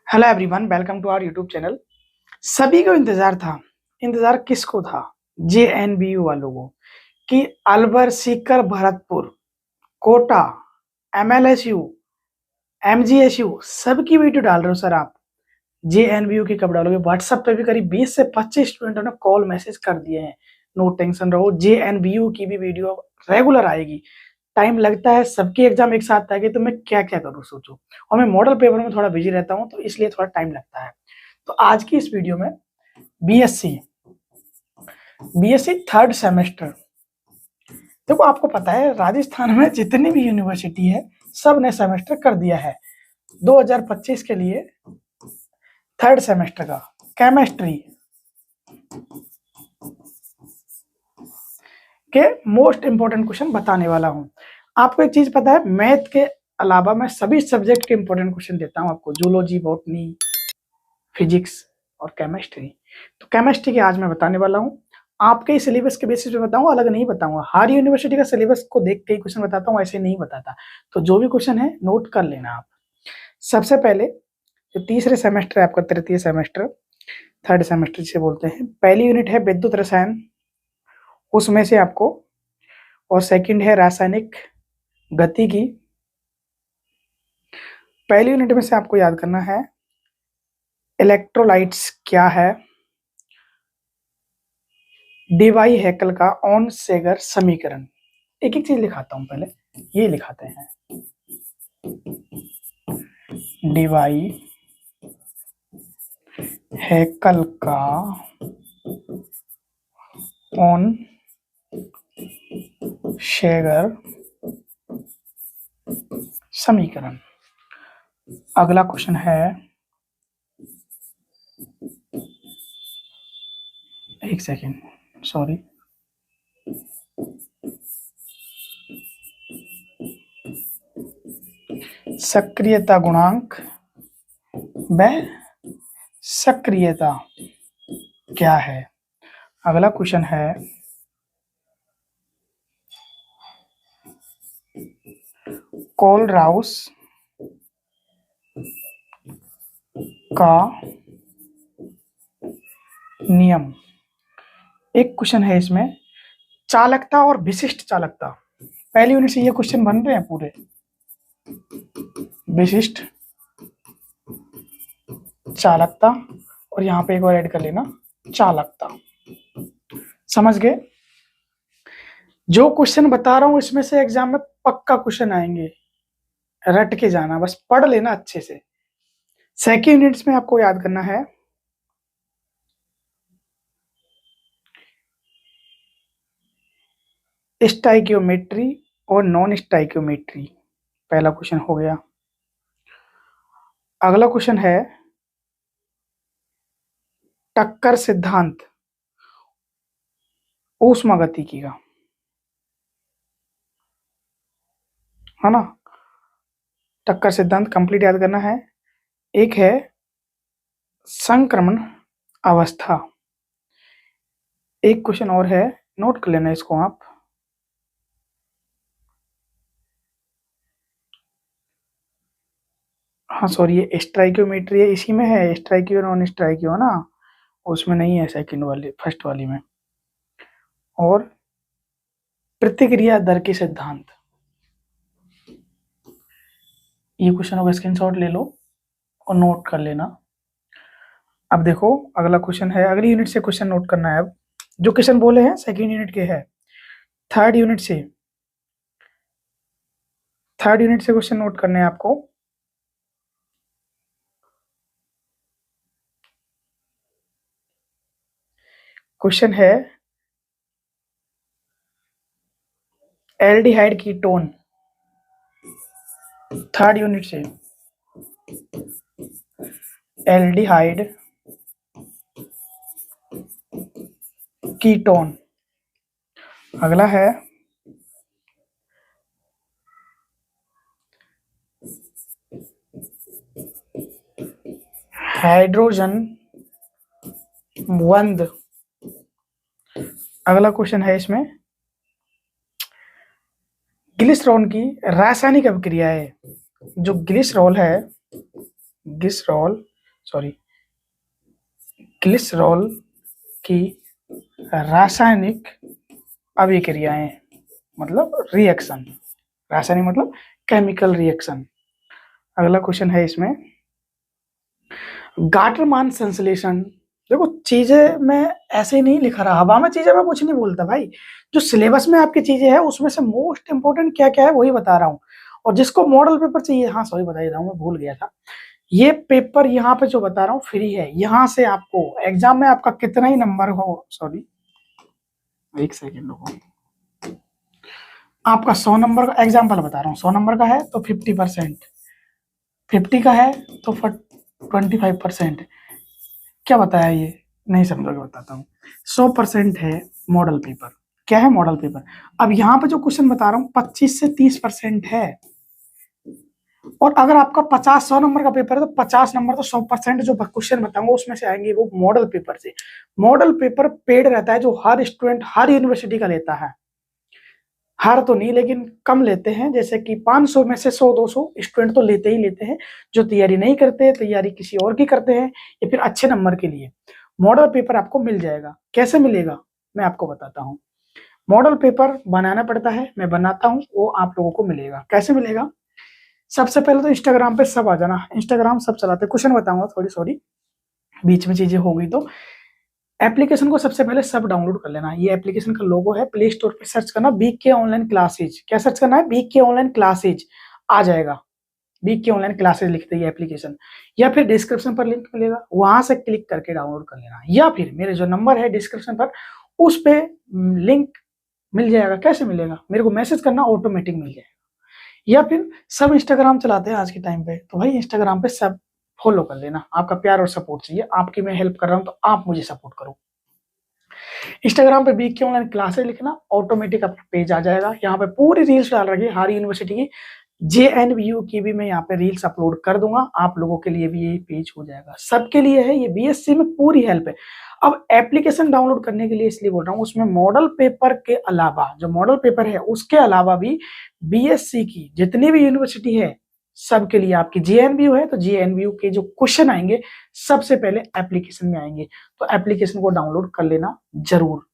Hello everyone, welcome to our YouTube channel. सभी को इंतजार था। इंतजार किसको था? जेएनबीयू वालों को कि अलवर, सीकर, भरतपुर, कोटा, एमएलएसयू, एमजीएसयू सबकी वीडियो डाल रहे हो सर आप। जेएनबीयू की कब डालोगे? व्हाट्सएप पे भी करीब 20 से 25 स्टूडेंटों ने कॉल मैसेज कर दिए हैं। नो टेंशन रहो, जेएनबीयू की भी वीडियो रेगुलर आएगी। टाइम लगता है, सबकी एग्जाम एक साथ आएगी तो मैं क्या क्या करूँ सोचो। और मैं मॉडल पेपर में थोड़ा बिजी रहता हूँ तो इसलिए थोड़ा टाइम लगता है। तो आज की इस वीडियो में बीएससी बीएससी थर्ड सेमेस्टर। देखो, आपको पता है राजस्थान में जितनी भी यूनिवर्सिटी है सब ने सेमेस्टर कर दिया है 2025 के लिए। थर्ड सेमेस्टर का केमिस्ट्री के मोस्ट इंपोर्टेंट क्वेश्चन बताने वाला हूं। आपको एक चीज पता है, मैथ के अलावा मैं सभी सब्जेक्ट के इंपोर्टेंट क्वेश्चन देता हूं आपको, जूलॉजी, बॉटनी, फिजिक्स और केमिस्ट्री। तो केमिस्ट्री के आज मैं बताने वाला हूं। आपके सिलेबस के बेसिस पे बताऊंगा, अलग नहीं बताऊंगा। हर यूनिवर्सिटी का सिलेबस को देख के ही क्वेश्चन बताता हूं, ऐसे नहीं बताता। तो जो भी क्वेश्चन है नोट कर लेना आप। सबसे पहले जो तीसरे सेमेस्टर है आपका, तृतीय सेमेस्टर, थर्ड सेमेस्टर जिसे बोलते हैं, पहली यूनिट है विद्युत रसायन, उसमें से आपको, और सेकंड है रासायनिक गतिकी। पहली यूनिट में से आपको याद करना है इलेक्ट्रोलाइट्स क्या है, डीवाई हैकल का ऑन सेगर समीकरण। एक एक चीज लिखाता हूं, पहले ये लिखाते हैं। डीवाई हैकल का ऑन सेगर समीकरण। अगला क्वेश्चन है, एक सेकेंड, सॉरी, सक्रियता गुणांक व सक्रियता क्या है। अगला क्वेश्चन है कोलराउस का नियम। एक क्वेश्चन है इसमें, चालकता और विशिष्ट चालकता। पहली यूनिट से ये क्वेश्चन बन रहे हैं पूरे। विशिष्ट चालकता, और यहाँ पे एक और ऐड कर लेना, चालकता। समझ गए? जो क्वेश्चन बता रहा हूं इसमें से एग्जाम में पक्का क्वेश्चन आएंगे, रट के जाना, बस पढ़ लेना अच्छे से। सेकेंड यूनिट्स में आपको याद करना है स्टाइकियोमेट्री और नॉन स्टाइकियोमेट्री। पहला क्वेश्चन हो गया। अगला क्वेश्चन है टक्कर सिद्धांत ऊष्मागतिकी का, है ना। टक्कर सिद्धांत कंप्लीट याद करना है। एक है संक्रमण अवस्था। एक क्वेश्चन और है, नोट कर लेना इसको आप। हाँ सॉरी, ये स्ट्राइक्योमेट्री है, इसी में है स्ट्राइक्यो नॉन स्ट्राइक्यो, है ना, उसमें नहीं है सेकंड वाली, फर्स्ट वाली में। और प्रतिक्रिया दर के सिद्धांत, ये क्वेश्चन का स्क्रीनशॉट ले लो और नोट कर लेना। अब देखो अगला क्वेश्चन है, अगली यूनिट से क्वेश्चन नोट करना है। अब जो क्वेश्चन बोले हैं सेकंड यूनिट के है, थर्ड यूनिट से क्वेश्चन नोट करने हैं आपको। क्वेश्चन है एल्डिहाइड कीटोन, थर्ड यूनिट से, एल्डिहाइड कीटोन। अगला है हाइड्रोजन बंध। अगला क्वेश्चन है इसमें ग्लिसरॉल की रासायनिक अभिक्रिया है। जो ग्लिसरॉल है, ग्लिसरॉल सॉरी, ग्लिसरॉल की रासायनिक अभिक्रियाएं, मतलब रिएक्शन, रासायनिक मतलब केमिकल रिएक्शन। अगला क्वेश्चन है इसमें, गाटरमान संश्लेषण। देखो चीजें मैं ऐसे ही नहीं लिखा रहा, हवा में चीजें मैं कुछ नहीं बोलता भाई, जो सिलेबस में आपकी चीजें हैं उसमें से मोस्ट इंपोर्टेंट क्या क्या है वही बता रहा हूँ। और जिसको मॉडल पेपर चाहिए, हाँ सॉरी बता ही रहा हूँ, मैं भूल गया था, ये पेपर यहाँ पे जो बता रहा हूँ फ्री है। यहाँ से आपको एग्जाम में आपका कितना ही नंबर हो, सॉरी एक सेकेंड रुको, आपका 100 नंबर का एग्जाम्पल बता रहा हूँ, 100 नंबर का है तो 50%, 50 का है तो 25%। क्या बताया ये, नहीं समझोगे बताता हूँ। 100% है मॉडल पेपर। क्या है मॉडल पेपर? अब यहाँ पे जो क्वेश्चन बता रहा हूँ 25 से 30% है। और अगर आपका 50-100 नंबर का पेपर है तो 50 नंबर तो 100% जो क्वेश्चन बताऊंगा उसमें से आएंगे वो मॉडल पेपर से। मॉडल पेपर पेड रहता है, जो हर स्टूडेंट हर यूनिवर्सिटी का लेता है, हर तो नहीं लेकिन कम लेते हैं, जैसे कि 500 में से 100-200 स्टूडेंट तो लेते ही लेते हैं, जो तैयारी नहीं करते, तैयारी किसी और की करते हैं या फिर अच्छे नंबर के लिए। मॉडल पेपर आपको मिल जाएगा। कैसे मिलेगा मैं आपको बताता हूँ। मॉडल पेपर बनाना पड़ता है, मैं बनाता हूँ, वो आप लोगों को मिलेगा। कैसे मिलेगा? सबसे पहले तो इंस्टाग्राम पे सब आ जाना, इंस्टाग्राम सब चलाते हैं। क्वेश्चन बताऊंगा, थोड़ी सॉरी बीच में चीजें हो गई तो। एप्लीकेशन को सबसे पहले सब डाउनलोड कर लेना। ये एप्लीकेशन का लोगो है, प्ले स्टोर पे सर्च करना बीके ऑनलाइन क्लासेज। क्या सर्च करना है? बीके ऑनलाइन क्लासेज आ जाएगा। बीके ऑनलाइन क्लासेज लिखते ही एप्लीकेशन, या फिर डिस्क्रिप्शन पर लिंक मिलेगा, वहां से क्लिक करके डाउनलोड कर लेना, या फिर मेरे जो नंबर है डिस्क्रिप्शन पर उस पे लिंक मिल जाएगा। कैसे मिलेगा? मेरे को मैसेज करना, ऑटोमेटिक मिल जाएगा। या फिर सब इंस्टाग्राम चलाते हैं आज के टाइम पे, तो भाई इंस्टाग्राम पे सब फॉलो कर लेना। आपका प्यार और सपोर्ट चाहिए, आपकी मैं हेल्प कर रहा हूँ तो आप मुझे सपोर्ट करो। इंस्टाग्राम पे बीके ऑनलाइन क्लासेस लिखना, ऑटोमेटिक आपका पेज आ जाएगा। यहाँ पे पूरी रील्स डाल रखी है हर यूनिवर्सिटी की, जेएनवीयू की भी मैं यहाँ पे रील्स अपलोड कर दूंगा। आप लोगों के लिए भी ये पेज हो जाएगा, सबके लिए है ये, बीएससी में पूरी हेल्प है। अब एप्लीकेशन डाउनलोड करने के लिए इसलिए बोल रहा हूँ, उसमें मॉडल पेपर के अलावा, जो मॉडल पेपर है उसके अलावा भी बीएससी की जितनी भी यूनिवर्सिटी है सबके लिए, आपकी जेएनवीयू है तो जेएनवीयू के जो क्वेश्चन आएंगे सबसे पहले एप्लीकेशन में आएंगे। तो एप्लीकेशन को डाउनलोड कर लेना जरूर।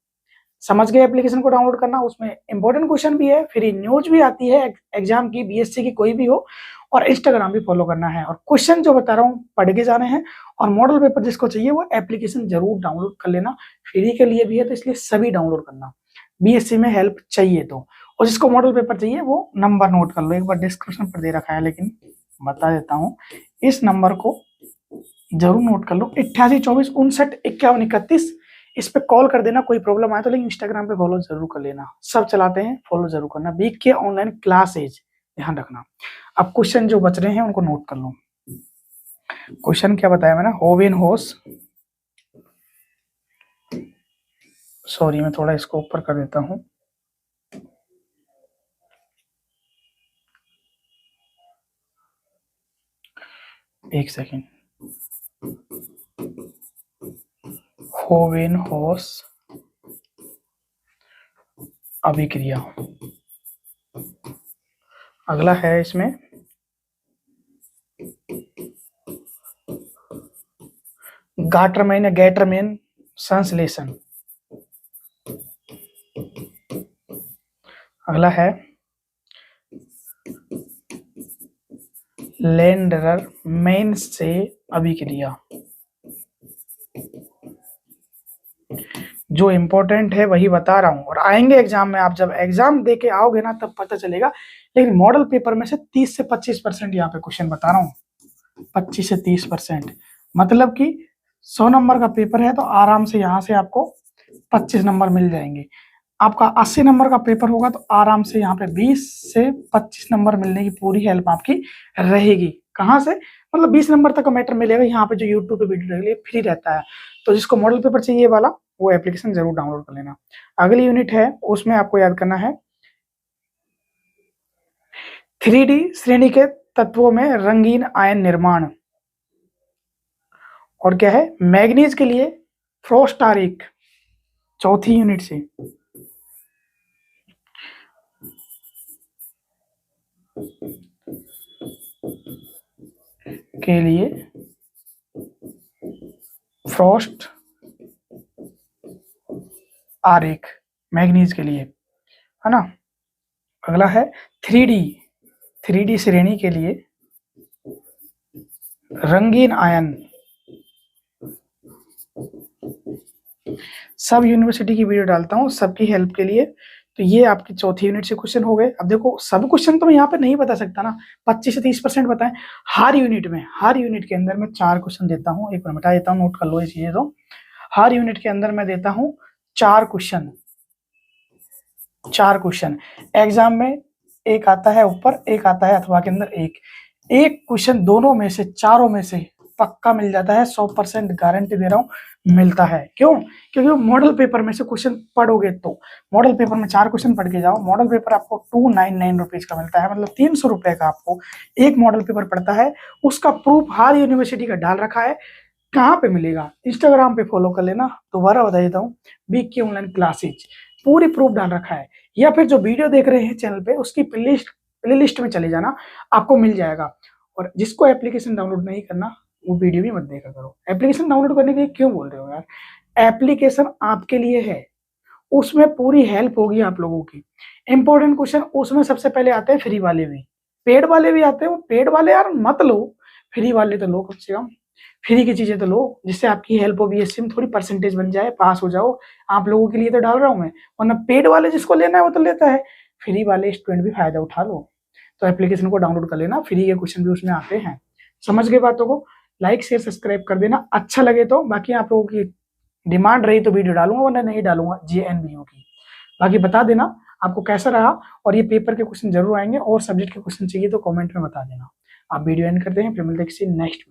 समझ गए एप्लीकेशन को डाउनलोड करना? उसमें इंपॉर्टेंट क्वेश्चन भी है, फ्री न्यूज भी आती है एग्जाम की, बीएससी की कोई भी हो, और इंस्टाग्राम भी फॉलो करना है, और क्वेश्चन जो बता रहा हूँ पढ़ के जाने हैं। और मॉडल पेपर जिसको चाहिए वो एप्लीकेशन जरूर डाउनलोड कर लेना, फ्री के लिए भी है तो इसलिए सभी डाउनलोड करना, बीएससी में हेल्प चाहिए तो। और जिसको मॉडल पेपर चाहिए वो नंबर नोट कर लो, एक बार डिस्क्रिप्शन पर दे रखा है लेकिन बता देता हूँ, इस नंबर को जरूर नोट कर लो, 8824595131। इस पे कॉल कर देना कोई प्रॉब्लम आए तो, लेकिन इंस्टाग्राम पे फॉलो जरूर कर लेना, सब चलाते हैं, फॉलो जरूर करना। वीक के ऑनलाइन क्लासेज ध्यान रखना। अब क्वेश्चन जो बच रहे हैं उनको नोट कर लो। क्वेश्चन क्या बताया मैंने? होवेन होस, सॉरी मैं थोड़ा इसको ऊपर कर देता हूँ, एक सेकेंड। होवेन होस अभिक्रिया। अगला है इसमें गाटरमैन या गैटरमैन संश्लेषण। अगला है लैंडरर मैन से अभिक्रिया। जो इंपॉर्टेंट है वही बता रहा हूँ, और आएंगे एग्जाम में, आप जब एग्जाम दे के आओगे ना तब पता चलेगा। लेकिन मॉडल पेपर में से 30 से 25% यहाँ पे क्वेश्चन बता रहा हूँ, 25 से 30%, मतलब कि 100 नंबर का पेपर है तो आराम से यहाँ से आपको 25 नंबर मिल जाएंगे। आपका 80 नंबर का पेपर होगा तो आराम से यहाँ पे 20 से 25 नंबर मिलने की पूरी हेल्प आपकी रहेगी। कहाँ से? मतलब 20 नंबर तक का मैटर मिलेगा यहाँ पे, जो यूट्यूब पे वीडियो के लिए फ्री रहता है। तो जिसको मॉडल पेपर चाहिए वाला वो एप्लीकेशन जरूर डाउनलोड कर लेना। अगली यूनिट है उसमें आपको याद करना है 3D श्रेणी के तत्वों में रंगीन आयन निर्माण, और क्या है मैग्नीज के लिए फ्रोस्टारिक, चौथी यूनिट से। के लिए फ्रॉस्ट आरेख मैग्नीज के लिए, है ना। अगला है 3D श्रेणी के लिए रंगीन आयन। सब यूनिवर्सिटी की वीडियो डालता हूँ सबकी हेल्प के लिए। तो ये आपकी चौथी यूनिट से क्वेश्चन हो गए। अब देखो सब क्वेश्चन तो मैं यहाँ पे नहीं बता सकता ना, 25 से 30% बताएं। हर यूनिट के अंदर मैं 4 क्वेश्चन देता हूँ। एक मिनट बता देता हूँ, नोट कर लो ये चीजें। तो हर यूनिट के अंदर मैं देता हूँ 4 क्वेश्चन। एग्जाम में एक आता है ऊपर, एक आता है अथवा के अंदर एक क्वेश्चन दोनों में से, चारों में से पक्का मिल जाता है। 100% गारंटी दे रहा हूँ मिलता है। क्यों? क्योंकि मॉडल पेपर में से क्वेश्चन पढ़ोगे तो मॉडल पेपर में 4 क्वेश्चन पढ़ के जाओ। मॉडल पेपर आपको 299 रुपीज का मिलता है, मतलब 300 रुपए का आपको एक मॉडल पेपर पड़ता है। उसका प्रूफ हर यूनिवर्सिटी का डाल रखा है। कहाँ पे मिलेगा? इंस्टाग्राम पे फॉलो कर लेना। दोबारा बता देता हूँ, BK ऑनलाइन क्लासेज, पूरी प्रूफ डाल रखा है। या फिर जो वीडियो देख रहे हैं चैनल पे, उसकी प्ले लिस्ट में चले जाना, आपको मिल जाएगा। और जिसको एप्लीकेशन डाउनलोड नहीं करना वो वीडियो भी मत देखा करो। एप्लीकेशन डाउनलोड करने के लिए क्यों बोल रहे हो यार? एप्लीकेशन आपके लिए है, उसमें पूरी हेल्प होगी आप लोगों की। इंपॉर्टेंट क्वेश्चन उसमें सबसे पहले आते हैं, फ्री वाले भी, पेड वाले भी आते हैं। वो पेड वाले यार मत लो, फ्री वाले तो लो, कम से कम फ्री की चीजें तो लो, जिससे आपकी हेल्प हो, BSc में थोड़ी परसेंटेज बन जाए, पास हो जाओ। आप लोगों के लिए तो डाल रहा हूँ मैं, वरना पेड वाले जिसको लेना है वो तो लेता है। फ्री वाले स्टूडेंट भी फायदा उठा लो। तो एप्लीकेशन को डाउनलोड कर लेना, फ्री के क्वेश्चन भी उसमें आते हैं। समझ गए बातों को? लाइक शेयर सब्सक्राइब कर देना अच्छा लगे तो। बाकी आप लोगों की डिमांड रही तो वीडियो डालूंगा, वरना नहीं डालूंगा JNBU की। बाकी बता देना आपको कैसा रहा, और ये पेपर के क्वेश्चन जरूर आएंगे। और सब्जेक्ट के क्वेश्चन चाहिए तो कमेंट में बता देना। आप वीडियो एंड करते हैं, फिर मिलते हैं किसी नेक्स्ट